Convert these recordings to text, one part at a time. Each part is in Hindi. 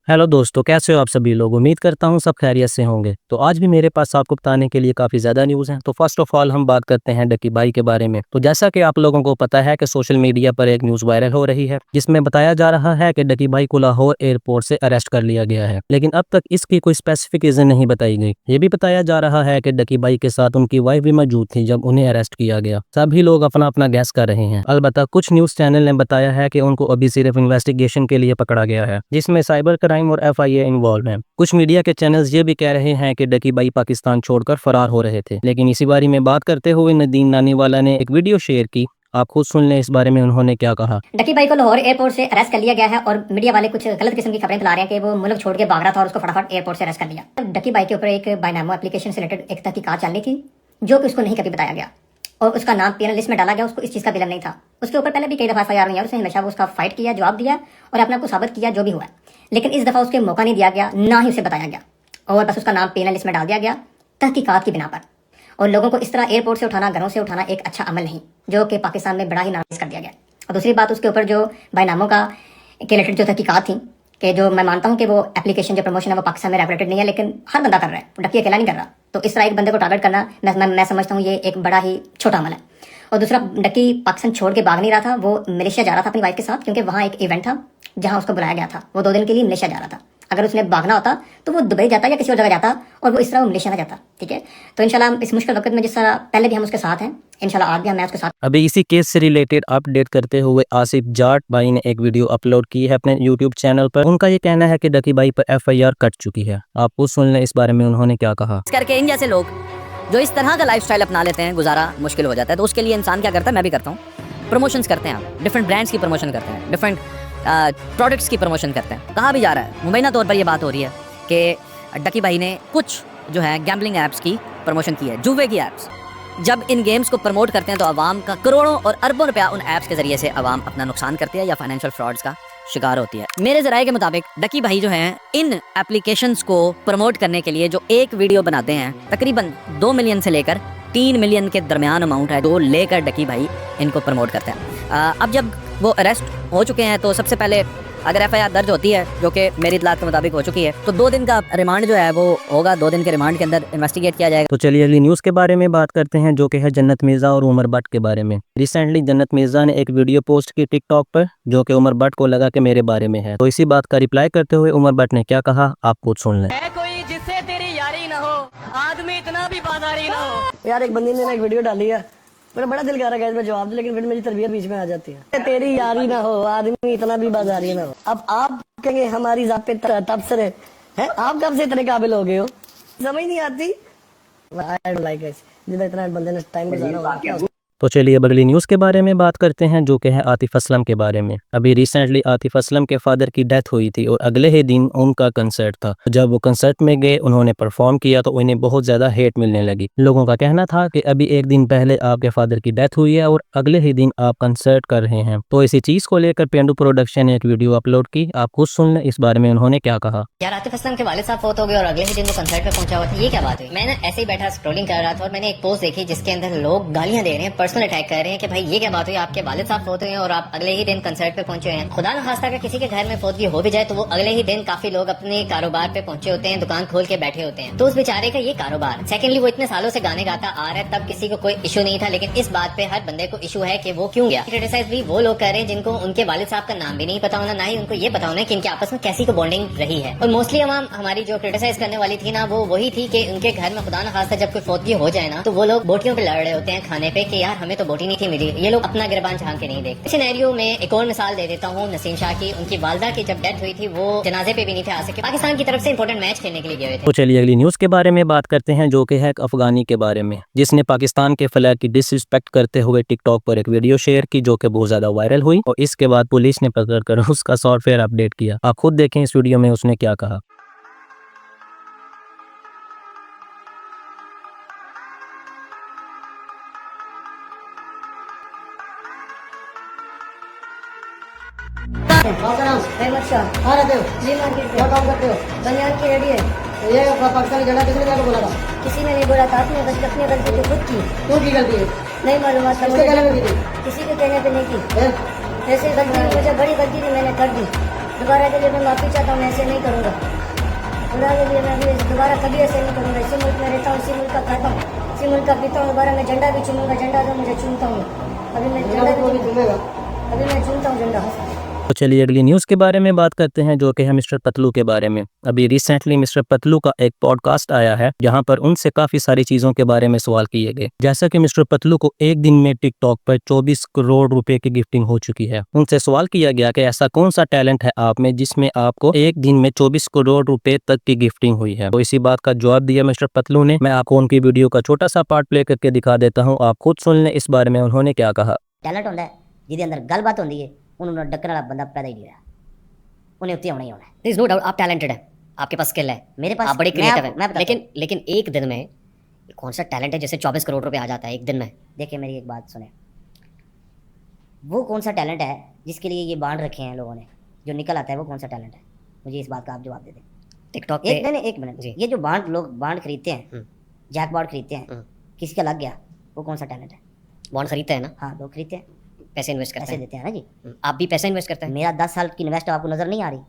हेलो दोस्तों, कैसे हो आप सभी लोग। उम्मीद करता हूँ सब खैरियत से होंगे। तो आज भी मेरे पास आपको बताने के लिए काफ़ी ज़्यादा न्यूज़ हैं। तो फर्स्ट ऑफ ऑल हम बात करते हैं डकी भाई के बारे में। तो जैसा कि आप लोगों को पता है कि सोशल मीडिया पर एक न्यूज़ वायरल हो रही है जिसमें बताया जा रहा है कि डकी भाई को लाहौर एयरपोर्ट से अरेस्ट कर लिया गया है, लेकिन अब तक इसकी कोई स्पेसिफिक रीज़न नहीं बताई गई। ये भी बताया जा रहा है कि डकी भाई के साथ उनकी वाइफ भी मौजूद थी जब उन्हें अरेस्ट किया गया। सभी लोग अपना अपना गैस कर रहे हैं। अलबत्ता कुछ न्यूज़ चैनल ने बताया है कि उनको अभी सिर्फ इन्वेस्टिगेशन के लिए पकड़ा गया है, जिसमें साइबर क्राइम और FIA इन्वॉल्व हैं। कुछ मीडिया के चैनल्स ये भी कह रहे हैं कि डकी भाई पाकिस्तान छोड़कर फरार हो रहे थे, लेकिन इसी बारे में बात करते हुए नदीम नानीवाला ने एक वीडियो शेयर की। आप खुद सुन लें इस बारे में उन्होंने क्या कहा। डकी भाई को लाहौर एयरपोर्ट से अरेस्ट कर लिया गया है और मीडिया वाले कुछ गलत किस्म की खबरें फैला रहे हैं कि वो मुल्क छोड़ के भाग रहा था और उसको फटाफट एयरपोर्ट से अरेस्ट कर लिया। डकी भाई के ऊपर एक बायनामा एप्लीकेशन से रिलेटेड एक तहकीकात चलनी थी जो कि उसको नहीं कभी बताया गया और उसका नाम पेनल लिस्ट में डाला गया। उसको इस चीज़ का बिलन नहीं था। उसके ऊपर पहले भी कई दफ़ा FIR हुई है। उसने हमेशा उसका फाइट किया, जवाब दिया और अपने आप को साबित किया जो भी हुआ है, लेकिन इस दफ़ा उसके मौका नहीं दिया गया, ना ही उसे बताया गया और बस उसका नाम पेनल लिस्ट में डाल दिया गया तहकीकात की बिना पर। और लोगों को इस तरह एयरपोर्ट से उठाना, घरों से उठाना एक अच्छा अमल नहीं, जो कि पाकिस्तान में बड़ा ही नाराज कर दिया गया। और दूसरी बात, उसके ऊपर जो बैनामों का के रिलेटेड जो तहकीकात थी कि जो मैं मानता हूँ कि वो एप्लीकेशन जो प्रमोशन है वो पाकिस्तान में रेगुलेटेड नहीं है, लेकिन हर बंदा कर रहा है, डकी अकेला नहीं कर रहा। तो इस तरह एक बंदे को टारगेट करना मैं समझता हूँ ये एक बड़ा ही छोटा अमल है। और दूसरा, डकी पाकिस्तान छोड़ के भाग नहीं रहा था, वो मलेशिया जा रहा था अपनी वाइफ के साथ, क्योंकि वहाँ एक इवेंट था जहाँ उसको बुलाया गया था। वो 2 दिन के लिए मलेशिया जा रहा था। अगर उसने भागना होता तो वो दुबई जाता या किसी और जगह जाता और वो इस तरह वो मलेशिया ना जाता। ठीक है, तो इंशाल्लाह इस मुश्किल वक्त में जिस तरह पहले भी हम उसके साथ हैं, इंशाल्लाह आज भी हम उसके साथ। अभी इसी केस से रिलेटेड अपडेट करते हुए आसिफ जाट भाई ने एक वीडियो अपलोड की है अपने YouTube चैनल पर। उनका ये कहना है कि डकी भाई पर FIR कट चुकी है। आप खुद सुन लें इस बारे में उन्होंने क्या कहा। करके इन जैसे लोग जो इस तरह का लाइफस्टाइल अपना लेते हैं, गुजारा मुश्किल हो जाता है। तो उसके लिए इंसान क्या करता है, मैं भी करता हूँ, प्रमोशंस करते हैं। आप डिफरेंट ब्रांड्स की प्रमोशन करते हैं, डिफरेंट प्रोडक्ट्स की प्रमोशन करते हैं। कहाँ भी जा रहा है, मुबैना तौर पर ये बात हो रही है कि डकी भाई ने कुछ जो है गैम्बलिंग ऐप्स की प्रमोशन की है, जुए की ऐप्स। जब इन गेम्स को प्रमोट करते हैं तो आवाम का करोड़ों और अरबों रुपया उन ऐप्स के जरिए से आवाम अपना नुकसान करती है या फाइनेंशियल फ्रॉड्स का शिकार होती है। मेरे जराये के मुताबिक डकी भाई जो हैं इन एप्लीकेशंस को प्रमोट करने के लिए जो एक वीडियो बनाते हैं, तकरीबन 2 मिलियन से लेकर 3 मिलियन के दरमियान अमाउंट है, तो लेकर डकी भाई इनको प्रमोट करते हैं। अब जब वो अरेस्ट हो चुके हैं तो सबसे पहले अगर FIR दर्ज होती है, जो कि मेरी इत्तलात के मुताबिक हो चुकी है, तो 2 दिन का रिमांड जो है वो होगा। 2 दिन के रिमांड के अंदर इन्वेस्टिगेट किया जाएगा। तो चलिए अगली न्यूज़ के बारे में बात करते हैं, जो कि है जन्नत मिर्ज़ा और उमर भट्ट के बारे में। रिसेंटली जन्नत मिर्ज़ा ने एक वीडियो पोस्ट की टिकटॉक पर, जो कि उमर भट्ट को लगा कि मेरे बारे में है। तो इसी बात का रिप्लाई करते हुए उमर भट्ट ने क्या कहा, आप खुद सुन लें। है कोई जिससे तेरी यारी ना हो, आदमी इतना भी बाजारी ना हो। यार एक बंदी ने ना एक वीडियो डाली है, मेरा बड़ा दिल कर रहा है मैं जवाब दूं, लेकिन फिर मेरी तरबियत बीच में आ जाती है। तेरी यारी ना हो, आदमी इतना भी बाजारी ना हो। अब आप कहेंगे हमारी जात पे तबसर है, आप कब से इतने काबिल हो गए हो, समझ नहीं आती। लाइक जितना इतना बंदे ने टाइम गुजारा होगा। तो चलिए अब अगली न्यूज़ के बारे में बात करते हैं, जो कि है आतिफ असलम के बारे में। अभी रिसेंटली आतिफ असलम के फादर की डेथ हुई थी और अगले ही दिन उनका कंसर्ट था। जब वो कंसर्ट में गए, उन्होंने परफॉर्म किया तो उन्हें बहुत ज़्यादा हेट मिलने लगी। लोगों का कहना था कि अभी एक दिन पहले आपके फादर की डेथ हुई है और अगले ही दिन आप कंसर्ट कर रहे हैं। तो इसी चीज़ को लेकर पेंडू प्रोडक्शन ने एक वीडियो अपलोड की। आप खुद सुन लें इस बारे में उन्होंने क्या कहा। यार आतिफ असलम के वालिद साहब फोत हो गए और अगले ही दिन वो कंसर्ट पे पहुंचा हुआ था, ये क्या बात हुई? मैंने ऐसे ही बैठा स्क्रॉलिंग कर रहा था और मैंने एक पोस्ट देखी जिसके अंदर लोग गालियां दे रहे हैं, पर्सनल अटैक कर रहे हैं कि भाई ये क्या बात हुई, आपके वालिद साहब फोत हुए हैं और आप अगले ही दिन कंसर्ट पे पहुंचे हैं। खुदा न खास्ता अगर किसी के घर में फोतगी हो भी जाए तो वो अगले ही दिन काफी लोग अपने कारोबार पे पहुंचे होते हैं, दुकान खोल के बैठे होते हैं, तो उस बेचारे का ये कारोबार। सेकेंडली, वो इतने सालों से गाने गाता आ रहा है, तब किसी को कोई इशू नहीं था, लेकिन इस बात पे हर बंदे को इशू है कि वो क्यों गया। क्रिटिसाइज भी वो लोग कर रहे हैं जिनको उनके वालिद साहब का नाम भी नहीं पता होना, ना ही उनको ये पता होना कि इनके आपस में कैसी को बॉन्डिंग रही है। और मोस्टली हमारी जो क्रिटिसाइज करने वाली थी ना, वो वही थी कि उनके घर में खुदा न खास्ता जब कोई फोतगी हो जाए ना, तो वो लोग बोटियों पे लड़ रहे होते हैं खाने पे कि यार हमें तो बोटी नहीं थी मिली। ये लोग अपना गिरबान झांक के नहीं देखते। सिनेरियो में एक और मिसाल दे देता हूँ नसीम शाह की। उनकी वालदा की जब डेथ हुई थी वो जनाजे पे भी नहीं थे आ सके, पाकिस्तान की तरफ से इंपॉर्टेंट मैच खेलने के लिए गए हुए थे। तो चलिए अगली न्यूज़ के बारे में बात करते हैं, जो कि है एक अफगानी के बारे में, जिसने पाकिस्तान के फ्लैग की डिसरिस्पेक्ट करते हुए टिकटॉक पर एक वीडियो शेयर की, जो कि बहुत ज्यादा वायरल हुई और इसके बाद पुलिस ने पकड़कर उसका सॉफ्टवेयर अपडेट किया। आप खुद देखें इस वीडियो में उसने क्या कहा। कहाँ रहते हो, क्या काम करते हो? बनियान की रेडी है। ये पाकिस्तानी झंडा किसने क्या बोला था? किसी ने नहीं बोला था, आपने बस अपनी गलती तो खुद की। क्यों की गलती है? नहीं मालूम था किसके कहने पे की थी? किसी के कहने पे नहीं की। हैं? ऐसे गलती मुझे बड़ी गलती थी, मैंने कर दी। दोबारा के लिए मैं माफ़ी चाहता हूँ, मैं ऐसे नहीं करूँगा। खुदा के लिए मैं भी दोबारा कभी ऐसे नहीं करूँगा। इसी मुल्क में रहता हूँ, इसी मुल्क का खाता हूँ, इसी मुल्क का पीता हूँ। दोबारा मैं झंडा भी चूमूंगा, झंडा तो मुझे चूमता हूँ। अभी मैं झंडा अभी मैं चूमता हूँ झंडा। तो चलिए अगली न्यूज़ के बारे में बात करते हैं, जो कि है मिस्टर पतलू के बारे में। अभी रिसेंटली मिस्टर पतलू का एक पॉडकास्ट आया है, जहां पर उनसे काफ़ी सारी चीज़ों के बारे में सवाल किए गए। जैसा कि मिस्टर पतलू को एक दिन में टिकटॉक पर 24 करोड़ रुपए की गिफ्टिंग हो चुकी है। उनसे सवाल किया गया कि ऐसा कौन सा टैलेंट है आप में जिसमें आपको एक दिन में 24 करोड़ रुपए तक की गिफ्टिंग हुई है। तो इसी बात का जवाब दिया मिस्टर पतलू ने। मैं आपको उनकी वीडियो का छोटा सा पार्ट प्ले करके दिखा देता हूँ, आप खुद सुन लें इस बारे में उन्होंने क्या कहा। टैलेंट होंदा है जिहदे अंदर गलबात होंदी है, उन्होंने डक्कन वाला बंदा पैदा ही नहीं रहा, उन्हें उत्ते होना ही होना है। There is no doubt, आप टैलेंटेड है, आपके पास स्किल है, मेरे पास आप बड़े क्रिएटिव हैं, बताता लेकिन एक दिन में कौन सा टैलेंट है जैसे 24 करोड़ रुपए आ जाता है एक दिन में? देखिए मेरी एक बात सुने, वो कौन सा टैलेंट है जिसके लिए ये बांध रखे हैं लोगों ने, जो निकल आता है वो कौन सा टैलेंट है? मुझे इस बात का आप जवाब दे दें। टिकटॉक एक मिनट जी। ये जो लोग बांध खरीदते हैं, जैकपॉट खरीदते हैं, किसी का लग गया, वो कौन सा टैलेंट है? बॉन्ड खरीदते हैं ना, हाँ, लोग खरीदते हैं, पैसे इन्वेस्ट करते पैसे हैं, देते हैं ना जी। आप भी पैसा इन्वेस्ट करते हैं। मेरा 10 साल की इन्वेस्ट आपको नजर नहीं आ रही?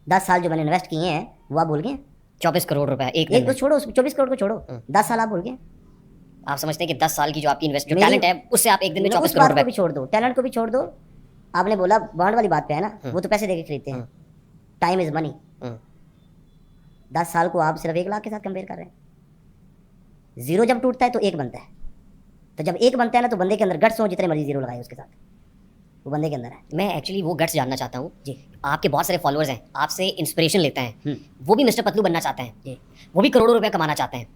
10 साल जो मैंने इन्वेस्ट किए हैं वो आप भूल गए? 24 करोड़ रुपए एक एक दिन तो में। छोड़ो, 24 करोड़ को छोड़ो, 10 साल आप भूल गए? आप समझते हैं कि 10 साल की जो आपकी इन्वेस्ट जो मेरी- टैलेंट है उससे आप एक दिन में उस 24 बात करोड़ को भी रुपए। छोड़ दो, टैलेंट को भी छोड़ दो। आपने बोला बॉन्ड वाली बात पे है ना, वो तो पैसे देके खरीदते हैं, टाइम इज मनी। 10 साल को आप सिर्फ 1 लाख के साथ कंपेयर कर रहे हैं। जीरो जब टूटता है तो एक बनता है, तो जब एक बनता है ना तो बंदे के अंदर गट्स हो, जितने मर्जी जीरो लगाए उसके साथ, वो बंदे के अंदर है। मैं एक्चुअली वो गट्स जानना चाहता हूँ जी। आपके बहुत सारे फॉलोअर्स हैं, आपसे इंस्पिरेशन लेते हैं, हम्म। वो भी मिस्टर पतलू बनना चाहते हैं, जी। वो भी करोड़ों रुपए कमाना चाहते हैं।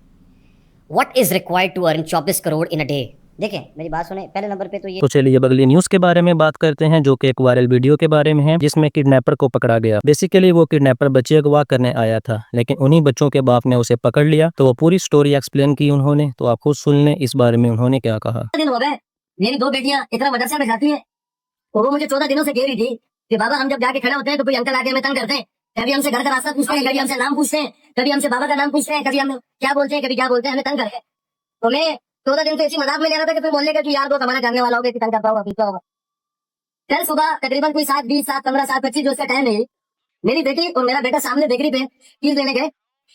What is required to earn 24 crore in a day? देखें मेरी बात सुने, पहले नंबर पे तो ये तो चलिए अब अगली न्यूज़ के बारे में बात करते हैं, जो कि एक वायरल वीडियो के बारे में है, जिसमें किडनैपर को पकड़ा गया। बेसिकली वो किडनैपर बच्चे अगवा करने आया था, लेकिन उन्हीं बच्चों के बाप ने उसे पकड़ लिया। तो वो पूरी स्टोरी एक्सप्लेन की उन्होंने, तो आप खुद सुन लें इस बारे में उन्होंने क्या कहा। दिन हो गए, मेरी 2 बेटियां इतना मदरसे में जाती हैं, तो वो मुझे 14 दिनों से कह रही थी कि बाबा हम जब जाके खड़े होते हैं तो कोई अंकल आके हमें तंग करते हैं, कभी हमसे घर का रास्ता पूछते हैं, कभी हमसे नाम पूछते हैं, कभी हमसे बाबा का नाम पूछते हैं, कभी हम क्या बोलते हैं, कभी क्या बोलते हैं, हमें तंग करते हैं। तो मैं 14 दिन से इसी मजाक में ले रहा था कि तुम बोलने का कि यार दोस्त हमारा जानने वाला होगा कि तंग करता होगा, पीता होगा। कल सुबह तकरीबन कोई 7, 20, 7, 15, 7, 25 जो उसका टाइम है, मेरी बेटी और मेरा बेटा सामने बेकरी पे चीज लेने गए,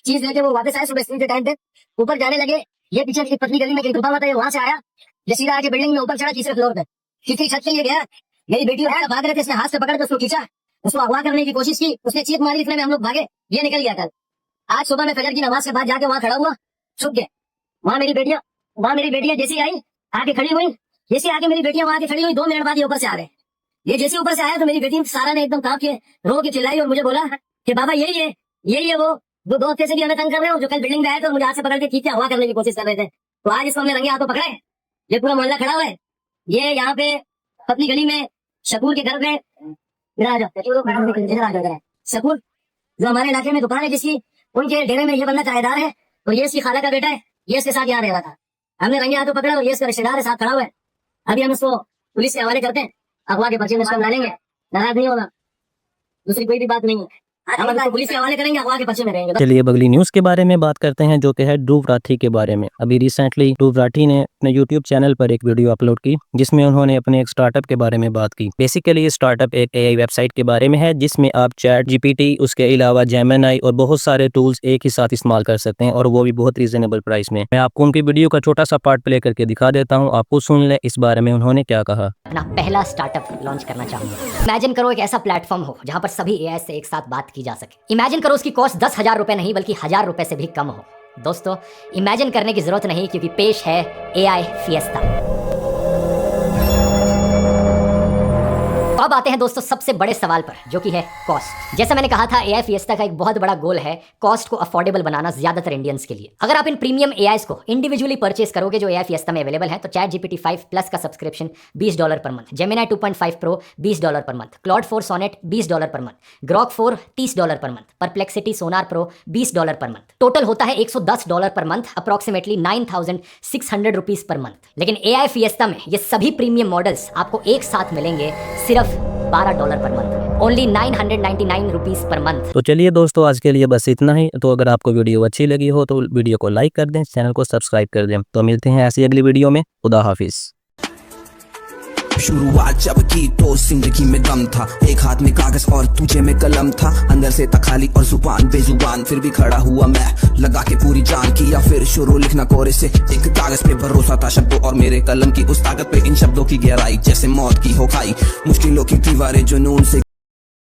चीज लेके वो वापस आए सुबह स्कूल के टाइम पे, ऊपर जाने लगे, ये पीछे एक पतली गली में कहीं छुपा हुआ था, ये वहां से आया, ये सीधा आके बिल्डिंग में ऊपर चढ़ा, तीसरे फ्लोर पे, तीसरी छत पे ये गया, मेरी बेटी और भाग रहे थे, इसने हाथ से पकड़ के उसको खींचा, उसको अगवा करने की कोशिश की, उसने चीख मारी, इतने में हम लोग भागे, ये निकल गया। कल आज सुबह में फजर की नमाज के बाद जाके वहां खड़ा हुआ, छुप गए। वहां मेरी बेटियां जैसी आई आके खड़ी हुई, जैसे आके मेरी बेटियां वहां आके खड़ी हुई, 2 मिनट बाद ये ऊपर से आ गए। ये जैसे ऊपर से आया तो मेरी बेटी सारा ने एकदम कांप के रो के चिल्लाई और मुझे बोला कि बाबा यही है वो दो हफ्ते से भी हमें तंग कर रहे हो, जो कल बिल्डिंग में आए थे और मुझे हाथ से पकड़ के खींच के हवा करने की कोशिश कर रहे थे। तो आज इसको हमने रंगे हाथों पकड़ा है। ये पूरा मोहल्ला खड़ा हुआ है, ये यहाँ पे पतली गली में शकूर के घर में, इधर आ जाओ, शकूर जो हमारे इलाके में दुकान है जिसकी, उनके डेरे में ये बंदा किराएदार है, और ये इसकी खाला का बेटा है, ये इसके साथ यहाँ रह रहा था। हमने रंगे हाथों पकड़ा और ये इसका रिश्तेदार है, साथ खड़ा हुआ है। अभी हम इसको पुलिस के हवाले करते हैं, अगवा के पर्चे में इसको डालेंगे, नाराज नहीं होगा, दूसरी कोई भी बात नहीं है। हम इसको पुलिस के हवाले करेंगे, अगवा के पर्चे में रहेंगे। चलिए अब अगली न्यूज़ के बारे में बात करते हैं, जो कि है ध्रुव राठी के बारे में। अभी रिसेंटली ध्रुव राठी ने अपने यूट्यूब चैनल पर एक वीडियो अपलोड की, जिसमें उन्होंने अपने एक स्टार्टअप के बारे में बात की। बेसिकली ये स्टार्टअप एक एआई वेबसाइट के बारे में है, जिसमें आप चैट जीपीटी, उसके अलावा जेमिनी और बहुत सारे टूल्स एक ही साथ इस्तेमाल कर सकते हैं, और वो भी बहुत रीजनेबल प्राइस में। मैं आपको उनकी वीडियो का छोटा सा पार्ट प्ले करके दिखा देता हूँ, आपको सुन ले इस बारे में उन्होंने क्या कहा। अपना पहला स्टार्टअप लॉन्च करना चाहूंगा। इमेजिन करो एक ऐसा प्लेटफॉर्म हो जहां पर सभी एआई से एक साथ बात की जा सके। इमेजिन करो उसकी कॉस्ट 10,000 रुपए नहीं बल्कि 1,000 रुपए से भी कम हो। दोस्तों इमेजिन करने की जरूरत नहीं, क्योंकि पेश है एआई फिएस्टा। अब आते हैं दोस्तों सबसे बड़े सवाल पर, जो कि है कॉस्ट। जैसा मैंने कहा था, एआई फिएस्टा का एक बहुत बड़ा गोल है कॉस्ट को अफोर्डेबल बनाना ज्यादातर इंडियंस के लिए। अगर आप इन प्रीमियम एआईस को इंडिविजुअली परचेस करोगे जो एआई फिएस्टा में अवेलेबल है, तो चैट जीपीटी 5 प्लस का subscription $20 per month, Gemini 2.5 pro $20 per month, Claude 4 sonnet $20 per month, Grok 4 $30 per month, perplexity सोनार प्रो $20 पर मंथ। टोटल होता है $110 per month, approximately 9,600 rupees per month. लेकिन एआई फिएस्टा में ये सभी प्रीमियम मॉडल्स आपको एक साथ मिलेंगे सिर्फ $12 per month, only 999 rupees per month. तो चलिए दोस्तों आज के लिए बस इतना ही। तो अगर आपको वीडियो अच्छी लगी हो तो वीडियो को लाइक कर दें, चैनल को सब्सक्राइब कर दें। तो मिलते हैं ऐसी अगली वीडियो में। खुदा हाफिज। शुरुआत जब की तो जिंदगी में दम था, एक हाथ में कागज और तुझे में कलम था, अंदर से तखाली और जुबान बेजुबान, फिर भी खड़ा हुआ मैं लगा के पूरी जान, किया फिर शुरू लिखना कोरे से, एक कागज पे भरोसा था शब्दों और मेरे कलम की उस ताकत पे, इन शब्दों की गहराई जैसे मौत की हो खाई, मुश्किलों की दीवारें जुनून से